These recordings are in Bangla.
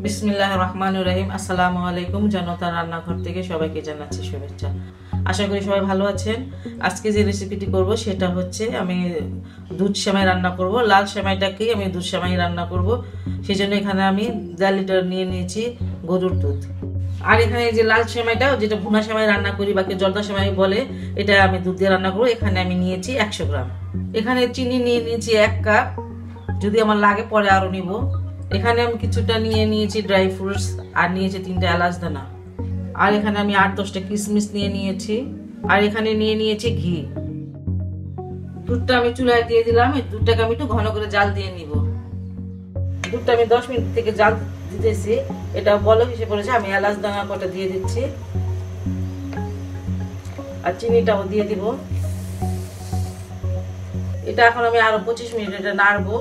বিসমিল্লাহির রহমানির রহিম। আসসালামু আলাইকুম। জনতা রান্নাঘর থেকে সবাইকে জানাচ্ছি শুভেচ্ছা। আশা করি সবাই ভালো আছেন। আজকে যে রেসিপিটি করব সেটা হচ্ছে আমি দুধ সেমাই রান্না করব। লাল সেমাইটাকেই আমি দুধ সেমাই রান্না করব। সেজন্য এখানে আমি 1.5 লিটার নিয়ে নিয়েছি গরুর দুধ। আর এখানে যে লাল সেমাইটা, যেটা ভুনা সেমাই রান্না করি বা জর্দা সেমাই বলে, এটা আমি দুধ দিয়ে রান্না করব। এখানে আমি নিয়েছি 100 গ্রাম। এখানে চিনি নিয়ে নিয়েছি 1 কাপ, যদি আমার লাগে পরে আরো নিব। এখানে আমি কিছুটা নিয়ে নিয়েছি ড্রাই ফ্রুটস, আর নিয়েছি 3টা এলাচ দানা, আর এখানে আমি 8-10টা কিশমিশ নিয়ে নিয়েছি, আর এখানে নিয়ে নিয়েছি ঘি। দুধটা আমি চুলায় দিয়ে দিলাম। এই দুধটাকে আমি একটু ঘন করে জাল দিয়ে নিব। দুধটা আমি 10 মিনিট থেকে জাল দিতেছি। এটা বলক এসে পড়েছে। আমি এলাচ দানা কটা দিয়ে দিচ্ছি, আর চিনিটাও দিয়ে দিব। এটা এখন আমি আরো 25 মিনিট এটা নাড়বো,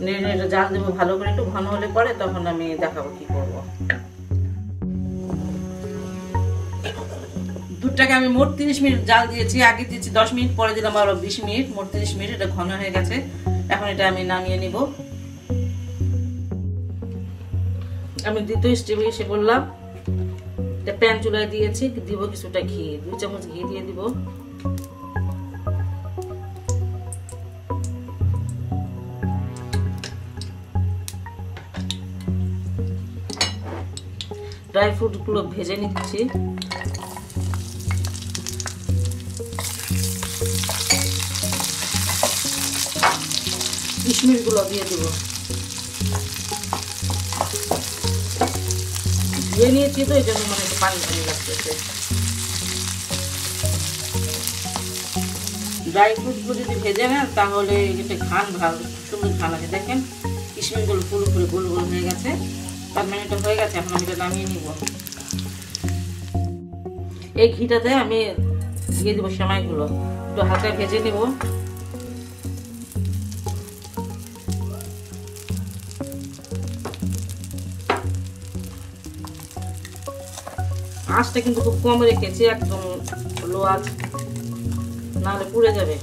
নেড়ে জাল দেবো ভালো করে। একটু ঘন হলে পরে তখন আমি দেখাবো কি করব। দুধটাকে আমি মোট 30 মিনিট জাল দিয়েছি। আগে দিয়েছি 10 মিনিট, পরে দিলাম আরো 20 মিনিট, মোট 30 মিনিট। এটা ঘন হয়ে গেছে। এখন এটা আমি নামিয়ে নিব। আমি দ্বিতীয় স্টেপে এসে বললাম, এটা প্যান চুলায় দিয়েছি, দিব কিছুটা ঘি। 2 চামচ ঘি দিয়ে দিব। ড্রাই ফ্রুট গুলো ভেজে নিচ্ছি। কিশমিশ গুলো দিয়ে দিব। ধুয়ে নিয়েছি তো, এই জন্য মানে একটু পানি পানি লাগতেছে। ড্রাই ফ্রুট গুলো যদি ভেজে নেন তাহলে এটা ঘ্রাণ ভালো, সুন্দর ঘ্রাণ আছে। দেখেন কিশমিশ গুলো পুরো পুরো গোল গোল হয়ে গেছে। 5 মিনিট হয়ে গেছে। এখন আমি এটা নামিয়ে নিব। এই ঘিটাতে আমি দিয়ে দিব সেমাইগুলো, একটু হালকা ভেজে নিব। আঁচটা কিন্তু খুব কম রেখেছি, একদম লো আঁচ, নাহলে পুড়ে যাবে।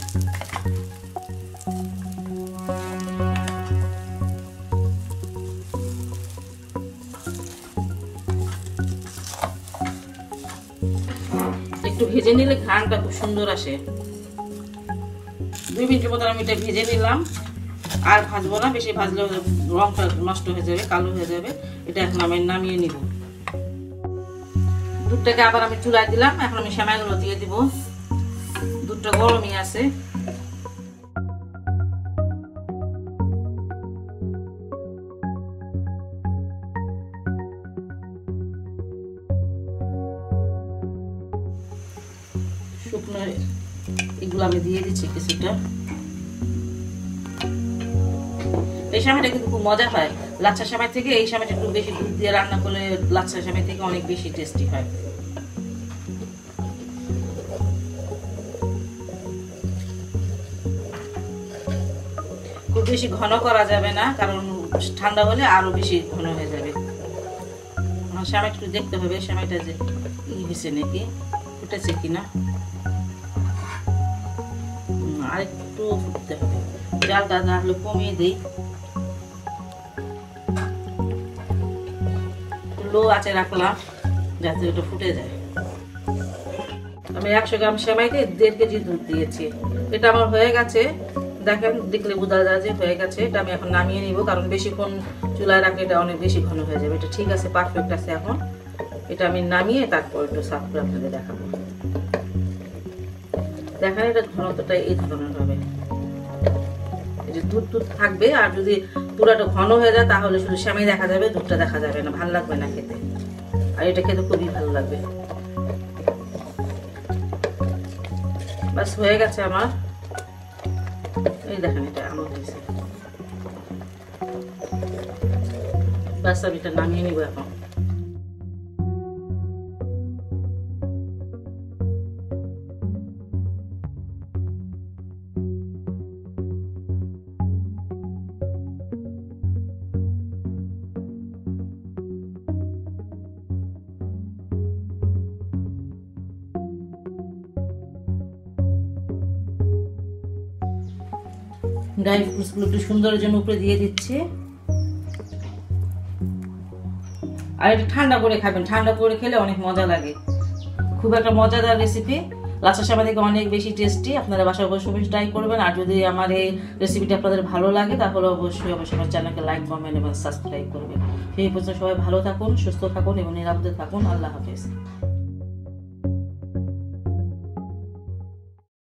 একটু ভেজে নিলে ঘ্রাণটা খুব সুন্দর আসে। 2 মিনিটের মতো আমি এটা ভেজে নিলাম। আর ভাজবো না, বেশি ভাজলে রংটা নষ্ট হয়ে যাবে, কালো হয়ে যাবে। এটা এখন আমি নামিয়ে নিব। দুধটাকে আবার আমি চুলায় দিলাম। এখন আমি সেমাইগুলো দিয়ে দিব। দুধটা গরমই আছে। শুকনো এগুলো আমি দিয়ে দিচ্ছি কিছুটা। এই সেমাইটা কিন্তু খুব মজা হয়। লাচ্ছা সেমাই থেকে এই সেমাইটা একটু বেশি দুধ দিয়ে রান্না করলে লাচ্ছা সেমাই থেকে অনেক বেশি টেস্টি হয়। খুব বেশি ঘন করা যাবে না, কারণ ঠান্ডা হলে আরো বেশি ঘন হয়ে যাবে। সেমাইটা একটু দেখতে হবে সেমাইটা যে হয়েছে নাকি, ফুটেছে কিনা। আর একটু ফুটতে হবে, জালটা না হলে কমিয়ে দিই। লো আঁচে রাখলাম যাতে ওটা ফুটে যায়। আমি 100 গ্রাম সেমাইতে 1.5 কেজি দুধ দিয়েছি। এটা আমার হয়ে গেছে। দেখেন, দেখলে বোঝা যায় যে হয়ে গেছে। এটা আমি এখন নামিয়ে নিব, কারণ বেশিক্ষণ চুলায় রাখলে এটা অনেক বেশি ঘন হয়ে যাবে। এটা ঠিক আছে, পারফেক্ট আছে। এখন এটা আমি নামিয়ে তারপর একটু সার্ভ করে আপনাদের দেখাবো। দেখেন এটা ঘনত্বটা এই ধরনের হবে। এই যে দুধ দুধ থাকবে, আর যদি পুরাটা ঘন হয়ে যায় তাহলে শুধু সেমাই দেখা যাবে, দুধটা দেখা যাবে না, ভালো লাগবে না খেতে। আর এটা খেতে খুবই ভালো লাগবে। বাস হয়ে গেছে আমার। এই দেখেন এটা আমার হয়েছে। বাস আমি এটা নামিয়ে নিব এখন। ড্রাই ফ্রুটস গুলো একটু সুন্দরের জন্য উপরে দিয়ে দিচ্ছি। আর এটা ঠান্ডা করে খাবেন, ঠান্ডা করে খেলে অনেক মজা লাগে। খুব একটা মজাদার রেসিপি, লাচ্ছা সেমাই থেকে অনেক বেশি টেস্টি। আপনারা বাসায় অবশ্যই ট্রাই করবেন। আর যদি আমার এই রেসিপিটা আপনাদের ভালো লাগে তাহলে অবশ্যই আমার চ্যানেলকে লাইক, কমেন্ট এবং সাবস্ক্রাইব করবেন। সেই পর্যন্ত সবাই ভালো থাকুন, সুস্থ থাকুন এবং নিরাপদে থাকুন। আল্লাহ হাফেজ।